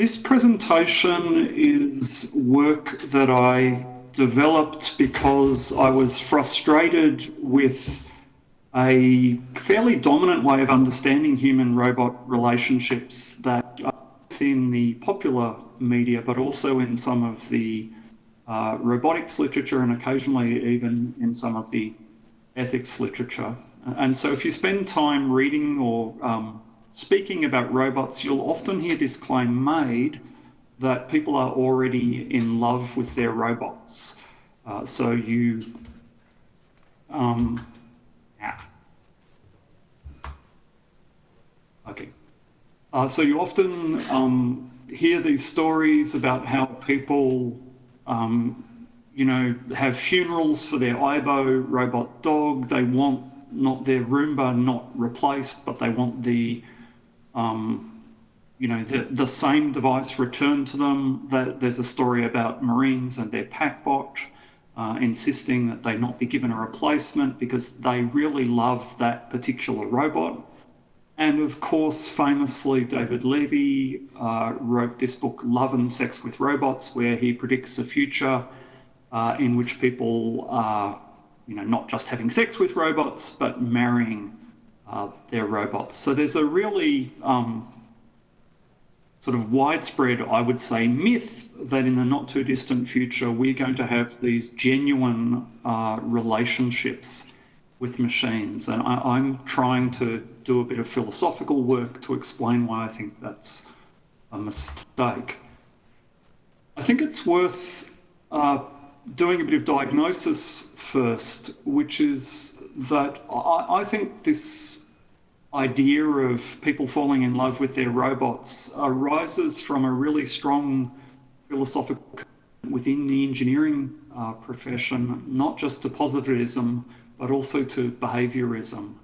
This presentation is work that I developed because I was frustrated with a fairly dominant way of understanding human-robot relationships that in the popular media, but also in some of the robotics literature and occasionally even in some of the ethics literature. And so if you spend time reading or speaking about robots, you'll often hear this claim made that people are already in love with their robots. So you often hear these stories about how people, have funerals for their Aibo robot dog. They want not their Roomba not replaced, but they want the same device returned to them. There's a story about Marines and their packbot insisting that they not be given a replacement because they really love that particular robot. And of course, famously, David Levy wrote this book, Love and Sex with Robots, where he predicts a future in which people are, not just having sex with robots, but marrying their robots. So there's a really sort of widespread, I would say, myth that in the not too distant future, we're going to have these genuine relationships with machines. And I'm trying to do a bit of philosophical work to explain why I think that's a mistake. I think it's worth doing a bit of diagnosis first, which is that I think this idea of people falling in love with their robots arises from a really strong philosophical within the engineering profession, not just to positivism, but also to behaviourism.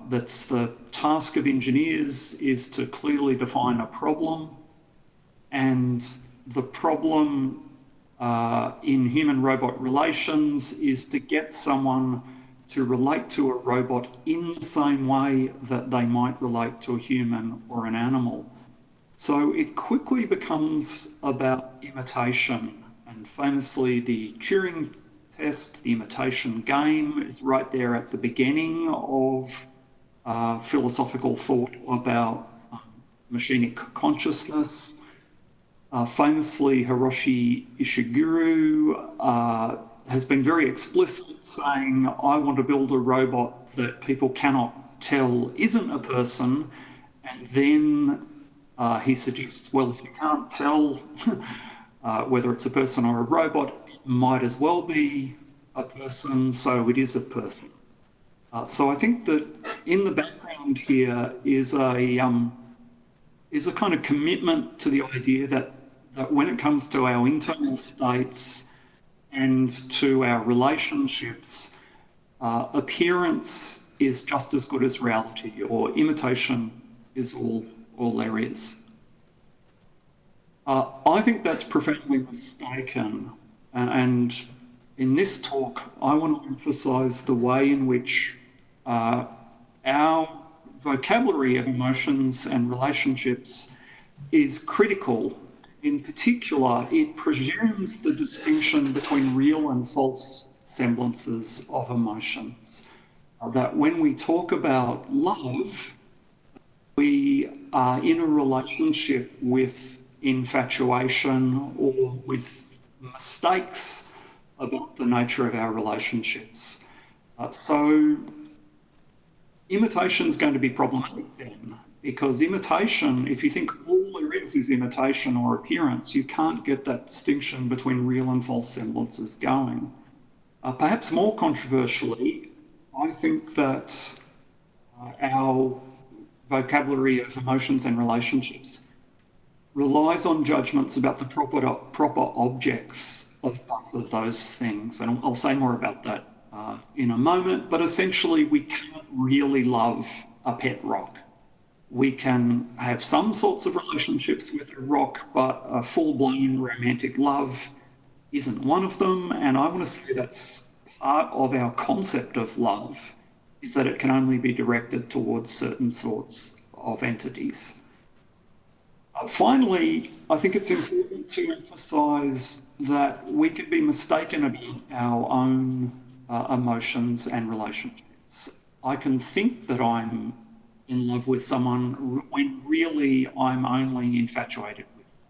That's the task of engineers, is to clearly define a problem, and the problem in human-robot relations is to get someone to relate to a robot in the same way that they might relate to a human or an animal. So it quickly becomes about imitation, and famously the Turing test, the imitation game, is right there at the beginning of philosophical thought about machinic consciousness. Famously, Hiroshi Ishiguro has been very explicit, saying, I want to build a robot that people cannot tell isn't a person. And then he suggests, well, if you can't tell whether it's a person or a robot, it might as well be a person, so it is a person. So I think that in the background here is a kind of commitment to the idea that when it comes to our internal states and to our relationships, appearance is just as good as reality, or imitation is all there is. I think that's profoundly mistaken, and in this talk, I want to emphasise the way in which our vocabulary of emotions and relationships is critical. In particular, it presumes the distinction between real and false semblances of emotions. That when we talk about love, we are in a relationship with infatuation or with mistakes about the nature of our relationships. So imitation is going to be problematic then, because imitation, if you think all there is imitation or appearance, you can't get that distinction between real and false semblances going. Perhaps more controversially, I think that our vocabulary of emotions and relationships relies on judgments about the proper objects of both of those things. And I'll say more about that in a moment, but essentially we can't really love a pet rock. We can have some sorts of relationships with a rock, but a full-blown romantic love isn't one of them. And I want to say that's part of our concept of love, is that it can only be directed towards certain sorts of entities. Finally, I think it's important to emphasise that we could be mistaken about our own emotions and relationships. I can think that I'm in love with someone when really I'm only infatuated with them.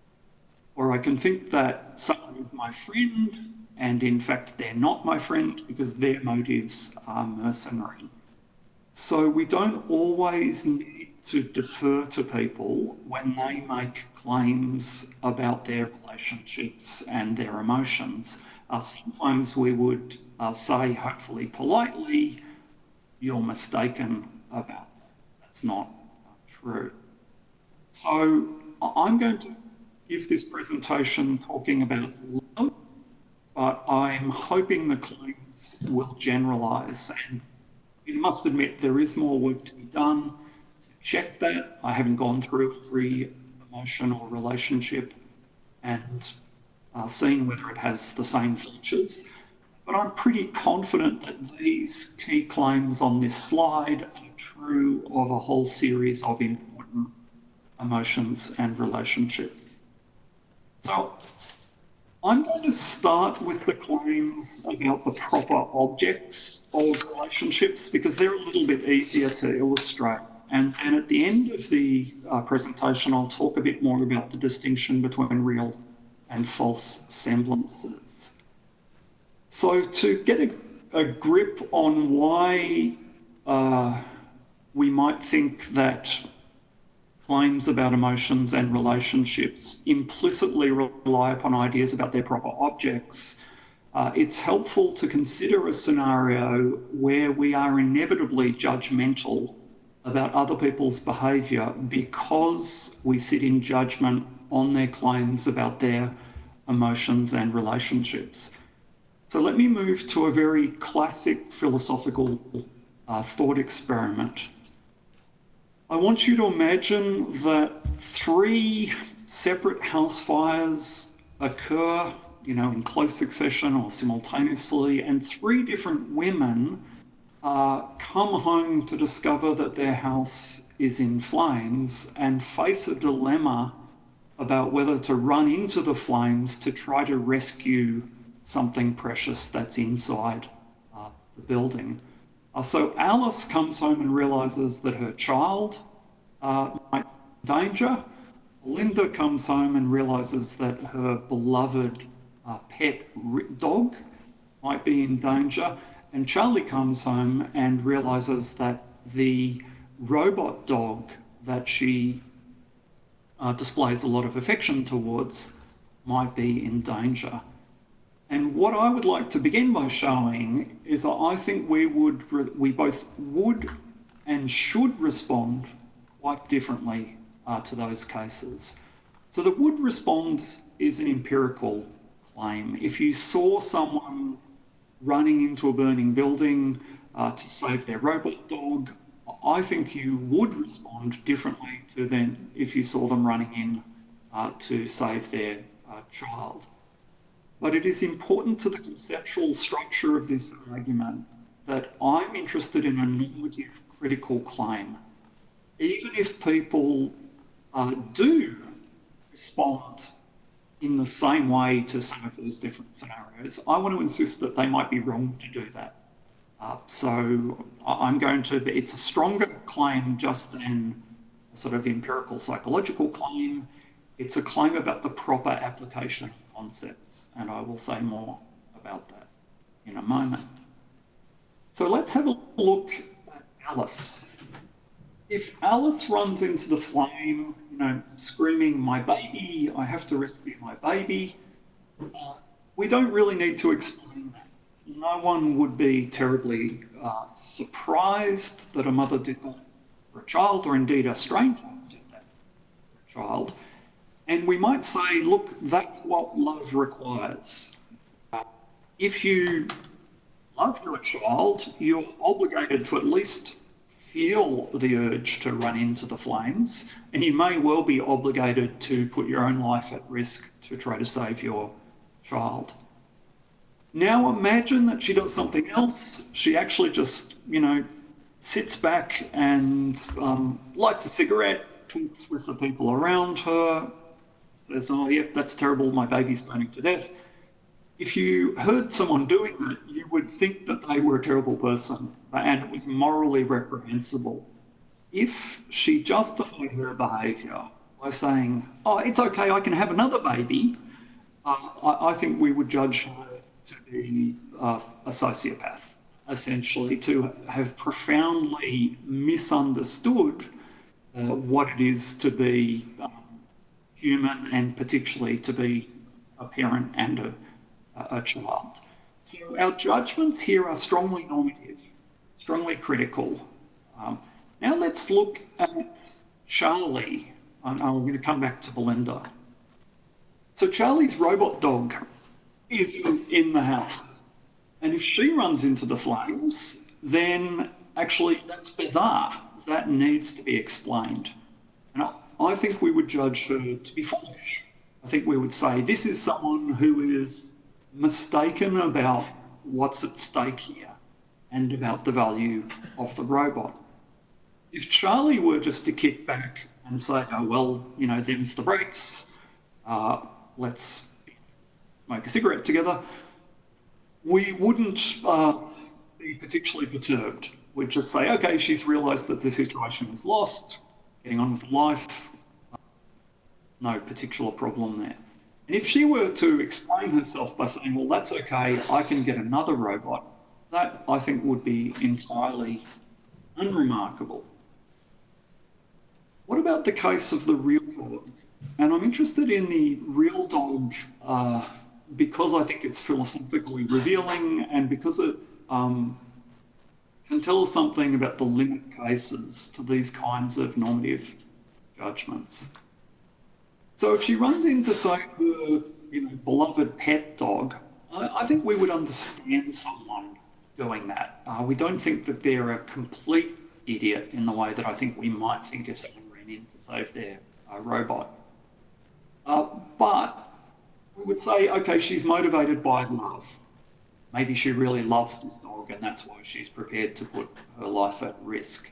Or I can think that someone is my friend and in fact they're not my friend because their motives are mercenary. So we don't always need to defer to people when they make claims about their relationships and their emotions. Sometimes we would say, hopefully politely, you're mistaken about that. That's not true. So I'm going to give this presentation talking about love, but I'm hoping the claims will generalise, and you must admit there is more work to be done to check that. I haven't gone through every emotion or relationship and seen whether it has the same features, but I'm pretty confident that these key claims on this slide are true of a whole series of important emotions and relationships. So I'm going to start with the claims about the proper objects of relationships because they're a little bit easier to illustrate. And then at the end of the presentation, I'll talk a bit more about the distinction between real and false semblances. So to get a grip on why we might think that claims about emotions and relationships implicitly rely upon ideas about their proper objects, it's helpful to consider a scenario where we are inevitably judgmental about other people's behaviour because we sit in judgment on their claims about their emotions and relationships. So let me move to a very classic philosophical thought experiment. I want you to imagine that three separate house fires occur, in close succession or simultaneously, and three different women come home to discover that their house is in flames and face a dilemma about whether to run into the flames to try to rescue something precious that's inside the building. So Alice comes home and realises that her child might be in danger. Linda comes home and realises that her beloved pet dog might be in danger. And Charlie comes home and realises that the robot dog that she displays a lot of affection towards might be in danger. And what I would like to begin by showing is that I think we both would and should respond quite differently to those cases. So the would respond is an empirical claim. If you saw someone running into a burning building to save their robot dog, I think you would respond differently to than if you saw them running in to save their child. But it is important to the conceptual structure of this argument that I'm interested in a normative critical claim. Even if people do respond in the same way to some of those different scenarios, I want to insist that they might be wrong to do that. So it's a stronger claim just than a sort of empirical psychological claim. It's a claim about the proper application of concepts, and I will say more about that in a moment. So let's have a look at Alice. If Alice runs into the flame, screaming, "My baby, I have to rescue my baby," we don't really need to explain that. No one would be terribly surprised that a mother did that for a child, or indeed a stranger did that for a child. And we might say, look, that's what love requires. If you love your child, you're obligated to at least feel the urge to run into the flames, and you may well be obligated to put your own life at risk to try to save your child. Now imagine that she does something else. She actually just, sits back and lights a cigarette talks with the people around her, says, oh, yep, that's terrible, my baby's burning to death. If you heard someone doing that, you would think that they were a terrible person and it was morally reprehensible. If she justified her behaviour by saying, oh, it's okay, I can have another baby, I think we would judge her to be a sociopath, essentially, to have profoundly misunderstood what it is to be human and particularly to be a parent and a child. So our judgments here are strongly normative, strongly critical. Now let's look at Charlie. I'm going to come back to Belinda. So Charlie's robot dog is in the house. And if she runs into the flames, then actually that's bizarre. That needs to be explained. And I think we would judge her to be foolish. I think we would say this is someone who is mistaken about what's at stake here and about the value of the robot. If Charlie were just to kick back and say, oh, well, you know, them's the breaks, let's smoke a cigarette together, we wouldn't be particularly perturbed. We'd just say, okay, she's realised that the situation is lost, getting on with life, no particular problem there. And if she were to explain herself by saying, well, that's okay, I can get another robot, that I think would be entirely unremarkable. What about the case of the real dog? And I'm interested in the real dog because I think it's philosophically revealing and because it can tell us something about the limit cases to these kinds of normative judgments. So if she runs in to save her, beloved pet dog, I think we would understand someone doing that. We don't think that they're a complete idiot in the way that I think we might think if someone ran in to save their robot. But we would say, okay, she's motivated by love. Maybe she really loves this dog and that's why she's prepared to put her life at risk.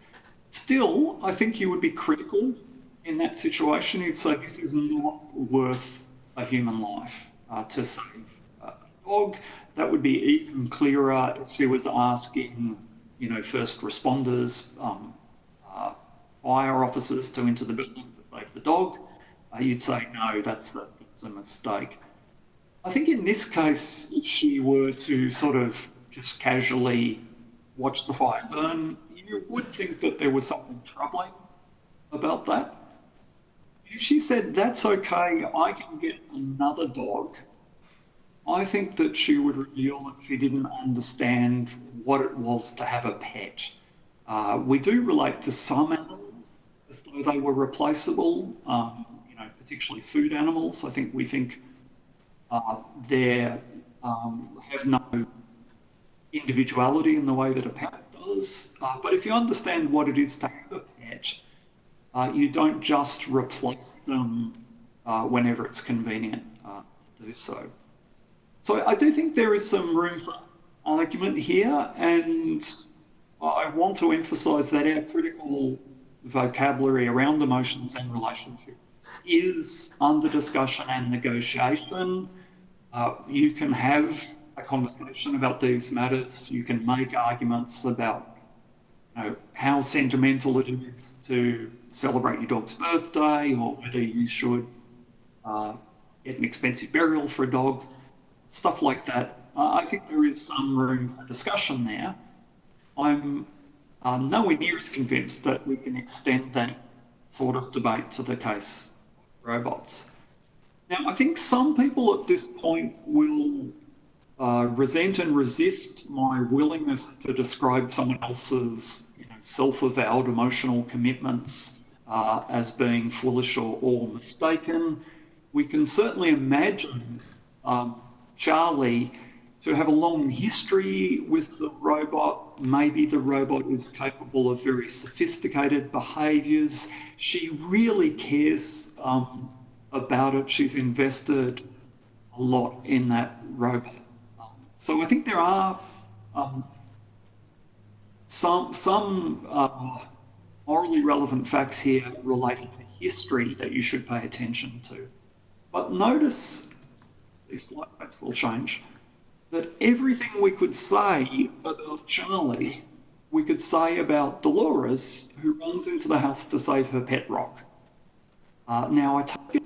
Still, I think you would be critical in that situation. You'd say this is not worth a human life to save a dog. That would be even clearer if she was asking, first responders, fire officers to enter the building to save the dog. You'd say, no, that's a mistake. I think in this case, if she were to sort of just casually watch the fire burn, you would think that there was something troubling about that. If she said, that's okay, I can get another dog, I think that she would reveal that she didn't understand what it was to have a pet. We do relate to some animals as though they were replaceable, particularly food animals. I think we think they have no individuality in the way that a pet does. But if you understand what it is to have a pet, you don't just replace them whenever it's convenient to do so. So I do think there is some room for argument here, and I want to emphasise that our critical vocabulary around emotions and relationships is under discussion and negotiation. You can have a conversation about these matters. You can make arguments about how sentimental it is to celebrate your dog's birthday or whether you should get an expensive burial for a dog, stuff like that. I think there is some room for discussion there. I'm nowhere near as convinced that we can extend that sort of debate to the case of robots. Now, I think some people at this point will resent and resist my willingness to describe someone else's self-avowed emotional commitments as being foolish or mistaken. We can certainly imagine Charlie to have a long history with the robot. Maybe the robot is capable of very sophisticated behaviours. She really cares about it. She's invested a lot in that robot. So I think there are some morally relevant facts here related to history that you should pay attention to. But notice, these flight rates will change, that everything we could say about Charlie, we could say about Dolores, who runs into the house to save her pet rock. Now, I take it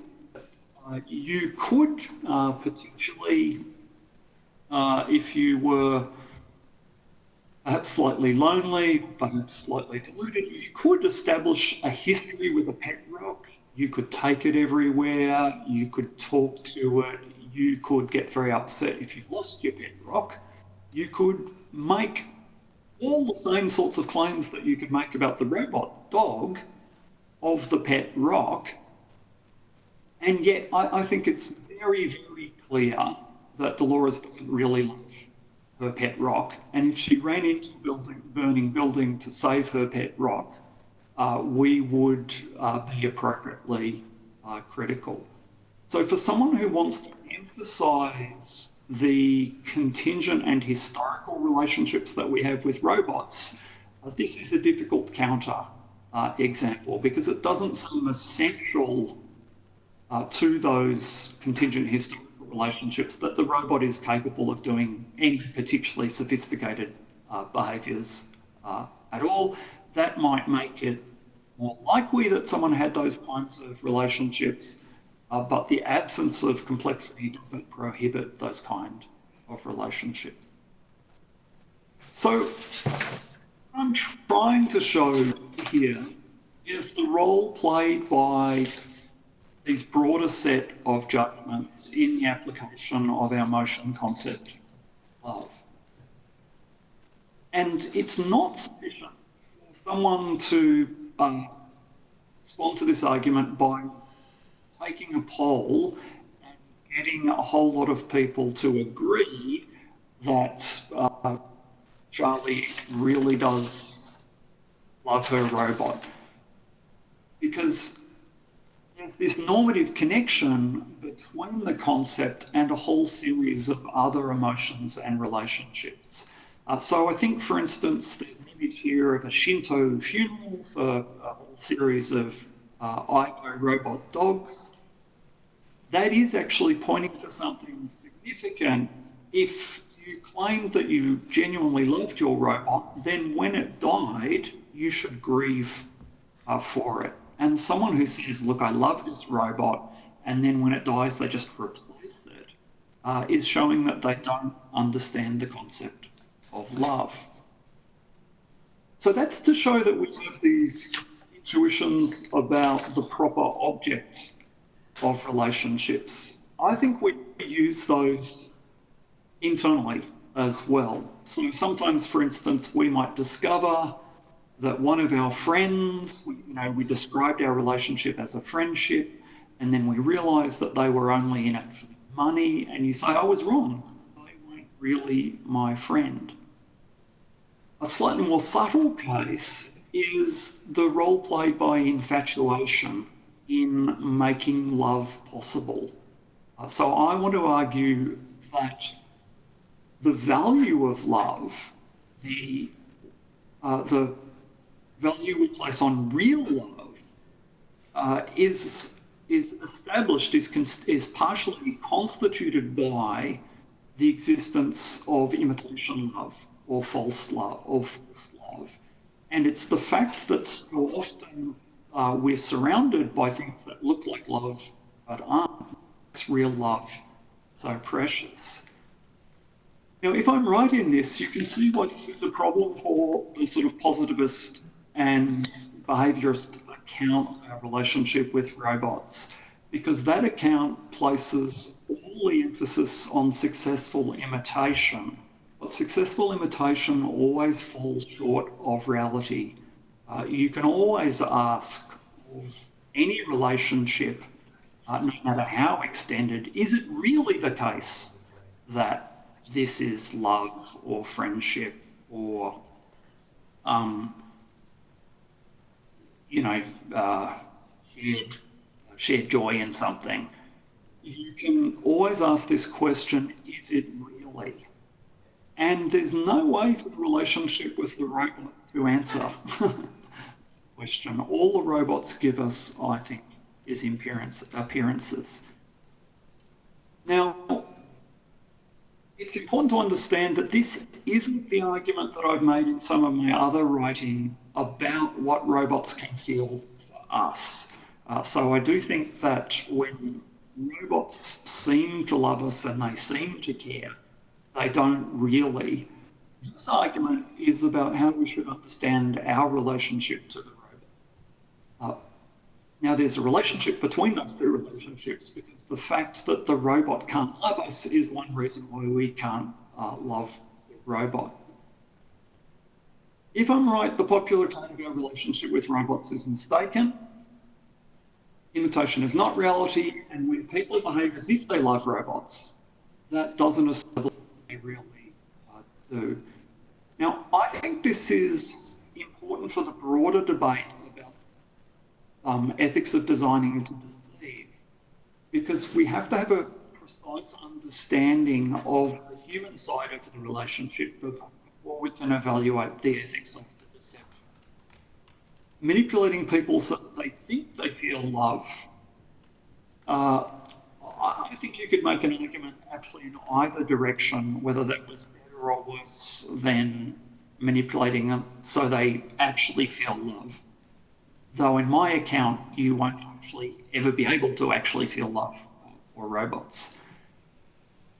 you could potentially, if you were perhaps slightly lonely, perhaps slightly deluded, you could establish a history with a pet rock. You could take it everywhere, you could talk to it, you could get very upset if you lost your pet rock. You could make all the same sorts of claims that you could make about the robot dog of the pet rock. And yet I think it's very, very clear that Dolores doesn't really love her pet rock. And if she ran into a burning building to save her pet rock, we would be appropriately critical. So for someone who wants to emphasise the contingent and historical relationships that we have with robots, this is a difficult counter example because it doesn't seem essential to those contingent historical relationships that the robot is capable of doing any particularly sophisticated behaviours at all. That might make it more likely that someone had those kinds of relationships, but the absence of complexity doesn't prohibit those kind of relationships. So what I'm trying to show here is the role played by these broader set of judgments in the application of our motion concept love. And it's not sufficient for someone to respond to this argument by taking a poll and getting a whole lot of people to agree that Charlie really does love her robot. Because there's this normative connection between the concept and a whole series of other emotions and relationships. So I think, for instance, there's an image here of a Shinto funeral for a whole series of Aibo robot dogs. That is actually pointing to something significant. If you claimed that you genuinely loved your robot, then when it died, you should grieve for it. And someone who says, look, I love this robot, and then when it dies, they just replace it, is showing that they don't understand the concept of love. So that's to show that we have these intuitions about the proper object of relationships. I think we use those internally as well. So sometimes, for instance, we might discover that one of our friends, we described our relationship as a friendship, and then we realised that they were only in it for the money, and you say, I was wrong. They weren't really my friend. A slightly more subtle case is the role played by infatuation in making love possible. So I want to argue that the value of love, the value we place on real love, is established, is partially constituted by the existence of imitation love or false love. And it's the fact that so often we're surrounded by things that look like love but aren't. It's real love so precious. Now, if I'm right in this, you can see why this is a problem for the sort of positivist and behaviourist account of our relationship with robots, because that account places all the emphasis on successful imitation. But successful imitation always falls short of reality. You can always ask of any relationship, no matter how extended, is it really the case that this is love or friendship or shared joy in something? You can always ask this question, is it really? And there's no way for the relationship with the robot to answer question. All the robots give us, I think, is appearances. Now, it's important to understand that this isn't the argument that I've made in some of my other writing about what robots can feel for us. So I do think that when robots seem to love us and they seem to care, they don't really. This argument is about how we should understand our relationship to the robot. Now, there's a relationship between those two relationships because the fact that the robot can't love us is one reason why we can't love the robot. If I'm right, the popular account of our relationship with robots is mistaken. Imitation is not reality, and when people behave as if they love robots, that doesn't establish they really do. Now, I think this is important for the broader debate about ethics of designing to deceive, because we have to have a precise understanding of the human side of the relationship before we can evaluate the ethics of the deception. Manipulating people so that they think they feel love, I think you could make an argument actually in either direction, whether that was better or worse than manipulating them so they actually feel love. Though in my account, you won't actually ever be able to actually feel love for robots.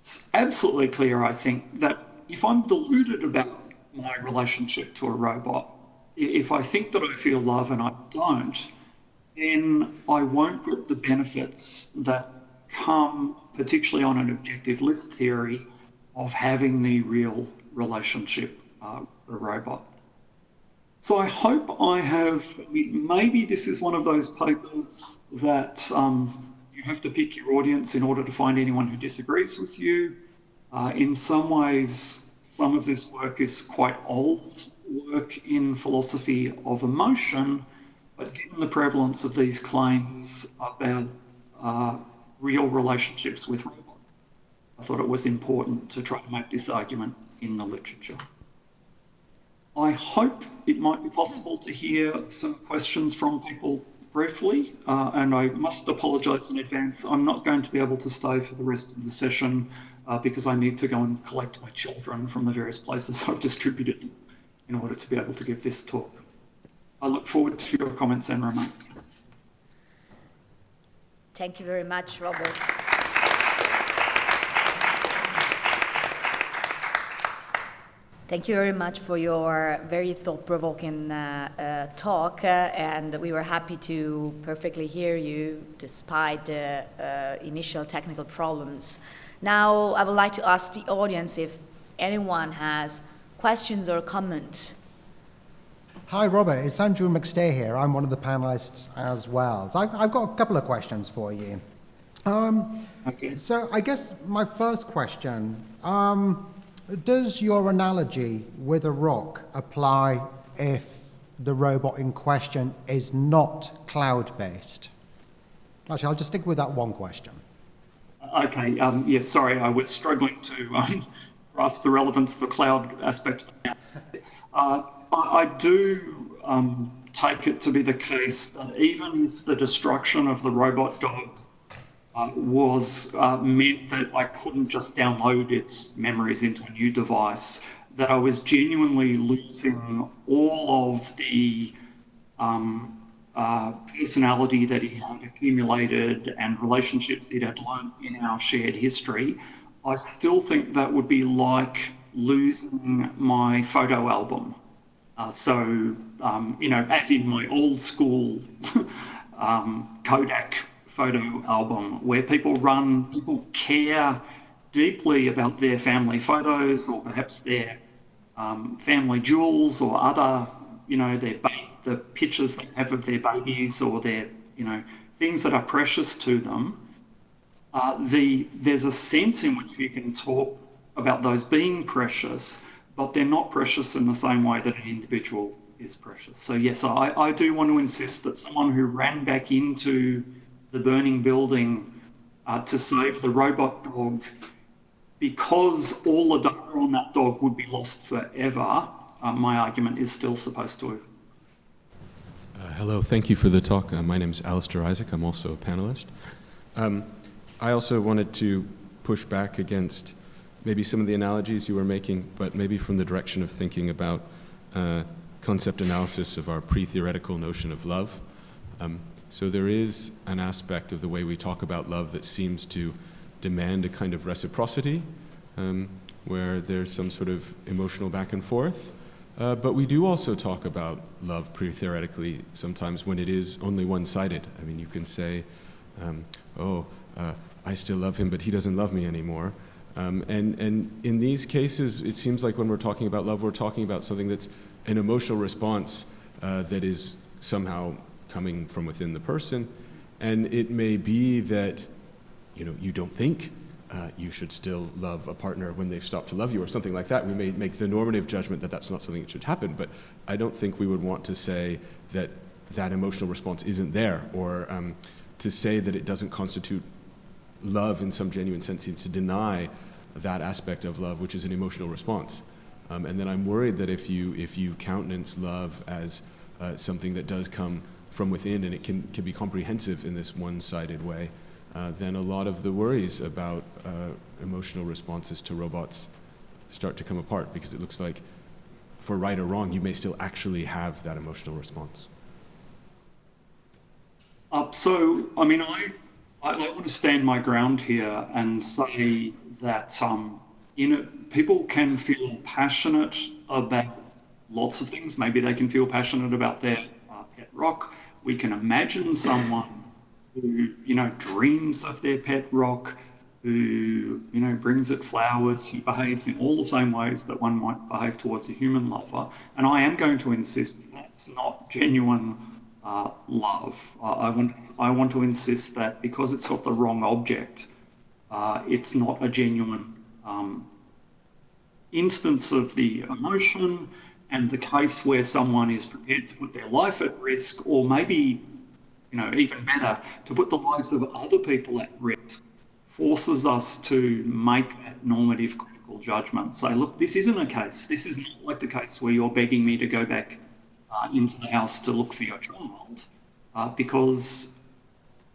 It's absolutely clear, I think, that if I'm deluded about my relationship to a robot, if I think that I feel love and I don't, then I won't get the benefits that come, particularly on an objective list theory, of having the real relationship with a robot. So I hope I have, maybe this is one of those papers that you have to pick your audience in order to find anyone who disagrees with you. In some ways, some of this work is quite old work in philosophy of emotion, but given the prevalence of these claims about real relationships with robots, I thought it was important to try to make this argument in the literature. I hope it might be possible to hear some questions from people briefly, and I must apologise in advance. I'm not going to be able to stay for the rest of the session because I need to go and collect my children from the various places I've distributed in order to be able to give this talk. I look forward to your comments and remarks. Thank you very much, Robert. Thank you very much for your very thought-provoking talk, and we were happy to perfectly hear you despite the initial technical problems. Now, I would like to ask the audience if anyone has questions or comments. Hi, Robert. It's Andrew McStay here. I'm one of the panelists as well. So I've got a couple of questions for you. Okay. So I guess my first question, does your analogy with a rock apply if the robot in question is not cloud-based? Actually, I'll just stick with that one question. Okay, yes, sorry, I was struggling to grasp the relevance of the cloud aspect. I do take it to be the case that even if the destruction of the robot dog was meant that I couldn't just download its memories into a new device, that I was genuinely losing all of the personality that he had accumulated and relationships he'd had learned in our shared history, I still think that would be like losing my photo album. You know, as in my old school Kodak photo album, where people care deeply about their family photos or perhaps their family jewels or other, you know, the pictures they have of their babies or their, you know, things that are precious to them. There's a sense in which you can talk about those being precious, but they're not precious in the same way that an individual is precious. So yes, I do want to insist that someone who ran back into the burning building to save the robot dog, because all the data on that dog would be lost forever, my argument is still supposed to Hello, thank you for the talk. My name is Alistair Isaac. I'm also a panelist. I also wanted to push back against maybe some of the analogies you were making, but maybe from the direction of thinking about concept analysis of our pre-theoretical notion of love. So there is an aspect of the way we talk about love that seems to demand a kind of reciprocity, where there's some sort of emotional back and forth. But we do also talk about love pre-theoretically sometimes when it is only one-sided. I mean, you can say, I still love him, but he doesn't love me anymore. And in these cases, it seems like when we're talking about love, we're talking about something that's an emotional response that is somehow coming from within the person. And it may be that, you don't think you should still love a partner when they've stopped to love you or something like that. We may make the normative judgment that that's not something that should happen, but I don't think we would want to say that that emotional response isn't there, or to say that it doesn't constitute love in some genuine sense seems to deny that aspect of love, which is an emotional response. And then I'm worried that if you countenance love as something that does come from within and it can be comprehensive in this one-sided way, then a lot of the worries about emotional responses to robots start to come apart, because it looks like, for right or wrong, you may still actually have that emotional response. So, I mean, I want to stand my ground here and say that people can feel passionate about lots of things. Maybe they can feel passionate about their pet rock. We can imagine someone who, dreams of their pet rock, who, brings it flowers, who behaves in all the same ways that one might behave towards a human lover. And I am going to insist that's not genuine love. I want to insist that because it's got the wrong object, it's not a genuine instance of the emotion, and the case where someone is prepared to put their life at risk, or maybe, even better, to put the lives of other people at risk, forces us to make that normative critical judgment. Say, look, this isn't a case. This is not like the case where you're begging me to go back into the house to look for your child, because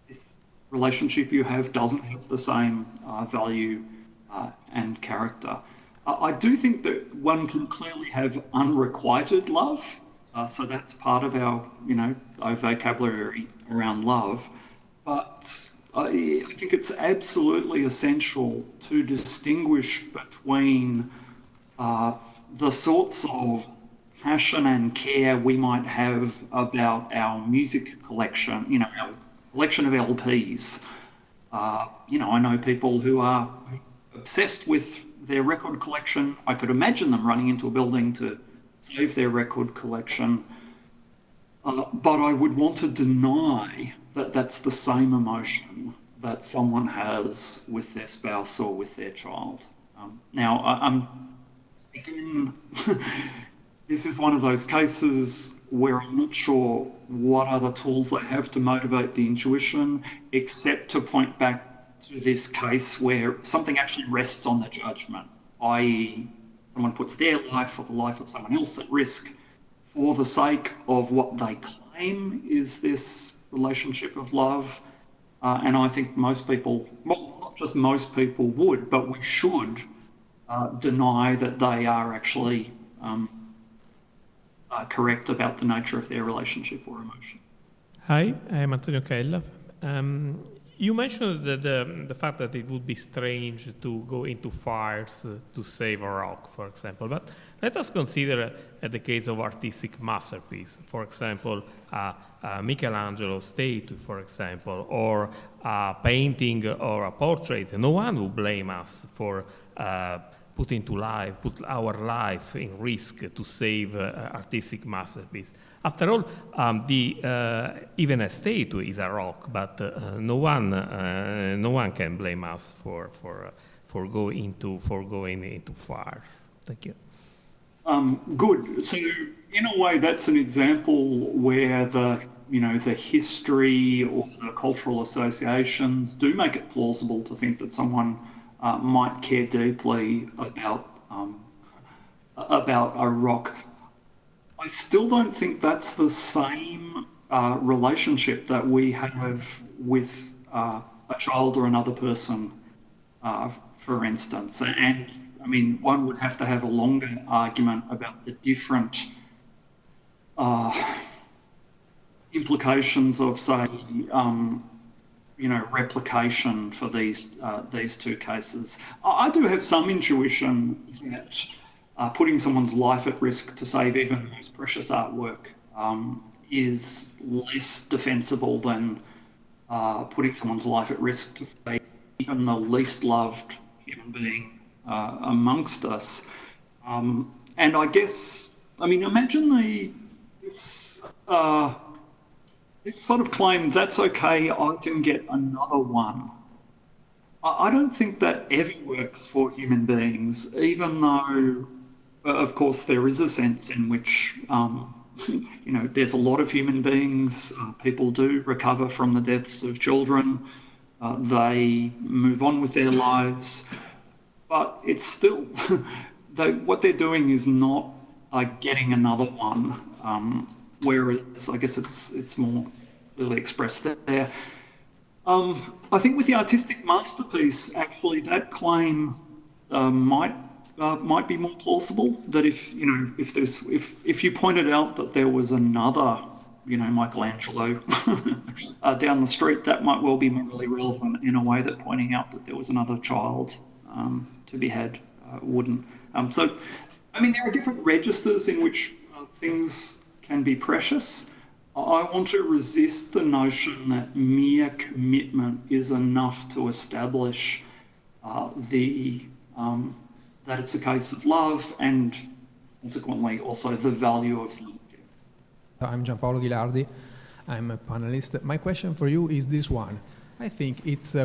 this relationship you have doesn't have the same value and character. I do think that one can clearly have unrequited love. So that's part of our vocabulary around love. But I think it's absolutely essential to distinguish between the sorts of passion and care we might have about our music collection, our collection of LPs. I know people who are obsessed with their record collection. I could imagine them running into a building to save their record collection. But I would want to deny that that's the same emotion that someone has with their spouse or with their child. Again, this is one of those cases where I'm not sure what other tools they have to motivate the intuition, except to point back to this case where something actually rests on the judgment, i.e. someone puts their life or the life of someone else at risk for the sake of what they claim is this relationship of love. And I think most people, well, not just most people would, but we should deny that they are actually correct about the nature of their relationship or emotion. Hi, I'm Antonio Kella. You mentioned the fact that it would be strange to go into fires to save a rock, for example. But let us consider the case of artistic masterpiece. For example, Michelangelo's statue, for example, or a painting or a portrait. No one will blame us for put our life in risk to save artistic masterpiece. After all, even a statue is a rock, but no one can blame us for going into fires. Thank you. Good. So in a way, that's an example where the history or the cultural associations do make it plausible to think that someone might care deeply about a rock. I still don't think that's the same relationship that we have with a child or another person, for instance. And I mean, one would have to have a longer argument about the different implications of, say, replication for these two cases. I do have some intuition that putting someone's life at risk to save even the most precious artwork is less defensible than putting someone's life at risk to save even the least loved human being amongst us. And I guess, I mean, imagine this sort of claim, that's okay, I can get another one. I don't think that ever works for human beings, even though, of course, there is a sense in which, there's a lot of human beings, people do recover from the deaths of children, they move on with their lives, but it's still, what they're doing is not getting another one, whereas I guess it's more really expressed there. I think with the artistic masterpiece, actually, that claim might be more plausible. That if you pointed out that there was another, Michelangelo down the street, that might well be morally relevant in a way that pointing out that there was another child to be had wouldn't. So, I mean, there are different registers in which things can be precious. I want to resist the notion that mere commitment is enough to establish that it's a case of love and consequently also the value of the object. I'm Gianpaolo Ghilardi. I'm a panelist. My question for you is this one. I think it's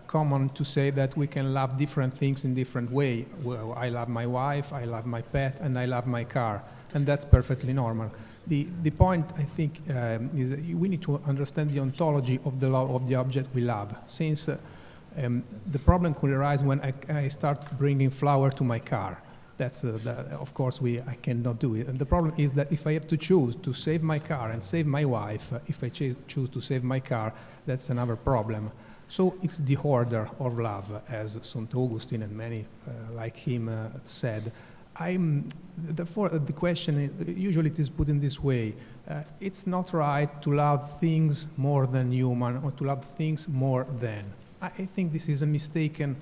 common to say that we can love different things in different ways. Well, I love my wife, I love my pet, and I love my car, and that's perfectly normal. The point, I think, is that we need to understand the ontology of the love of the object we love, since the problem could arise when I start bringing flour to my car. That's, of course, I cannot do it. And the problem is that if I have to choose to save my car and save my wife, if I choose to save my car, that's another problem. So it's the order of love, as St. Augustine and many like him said. Therefore, the question, usually it is put in this way. It's not right to love things more than human or to love things more than. I think this is a mistaken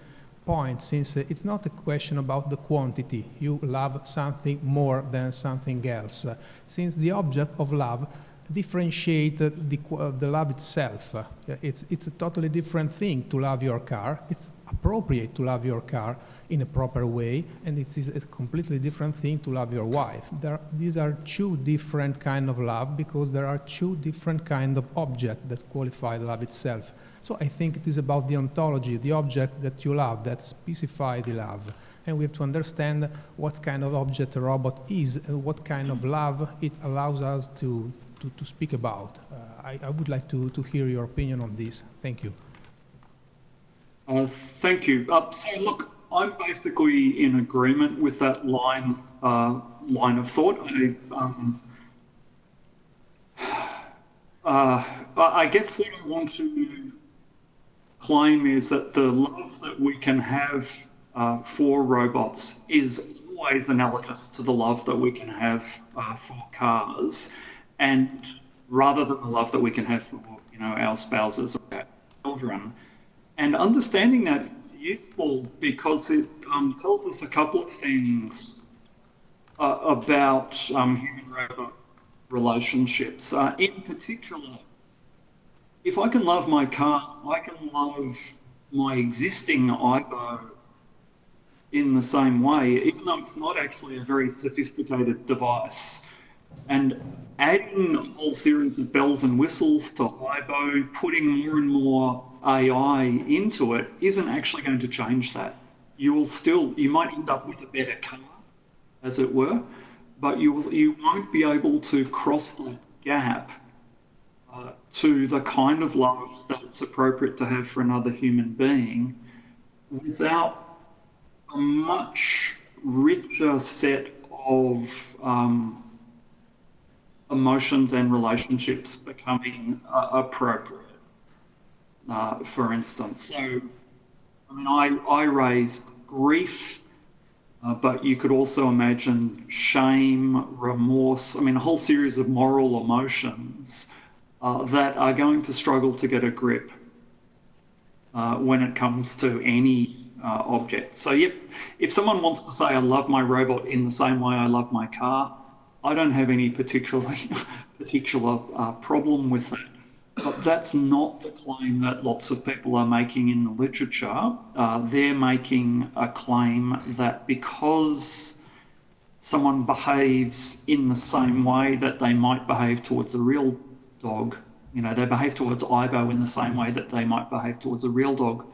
point, since it's not a question about the quantity. You love something more than something else. Since the object of love differentiates the love itself. It's a totally different thing to love your car. It's appropriate to love your car in a proper way, and it is a completely different thing to love your wife. These are two different kinds of love because there are two different kinds of objects that qualify love itself. So I think it is about the ontology, the object that you love, that specify the love. And we have to understand what kind of object a robot is and what kind of love it allows us to speak about. I would like to hear your opinion on this. Thank you. Thank you. So look, I'm basically in agreement with that line of thought. I guess what I want to claim is that the love that we can have for robots is always analogous to the love that we can have for cars, and rather than the love that we can have for our spouses or our children. And understanding that is useful because it tells us a couple of things about human-robot relationships. In particular, if I can love my car, I can love my existing iBo in the same way, even though it's not actually a very sophisticated device. And adding a whole series of bells and whistles to iBo, putting more and more AI into it, isn't actually going to change that. You might end up with a better car, as it were, but you won't be able to cross that gap to the kind of love that's appropriate to have for another human being without a much richer set of emotions and relationships becoming appropriate. For instance, so I mean, I raised grief, but you could also imagine shame, remorse. I mean, a whole series of moral emotions that are going to struggle to get a grip when it comes to any object. So, yep, if someone wants to say, I love my robot in the same way I love my car, I don't have any particular problem with that. But that's not the claim that lots of people are making in the literature. They're making a claim that because someone behaves in the same way that they might behave towards a real dog, you know, they behave towards Ibo in the same way that they might behave towards a real dog,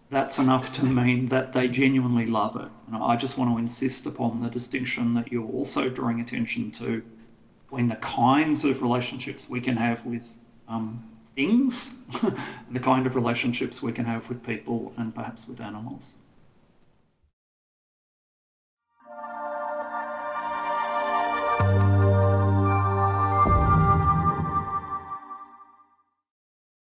that's enough to mean that they genuinely love it. And I just want to insist upon the distinction that you're also drawing attention to between the kinds of relationships we can have with things, the kind of relationships we can have with people and perhaps with animals.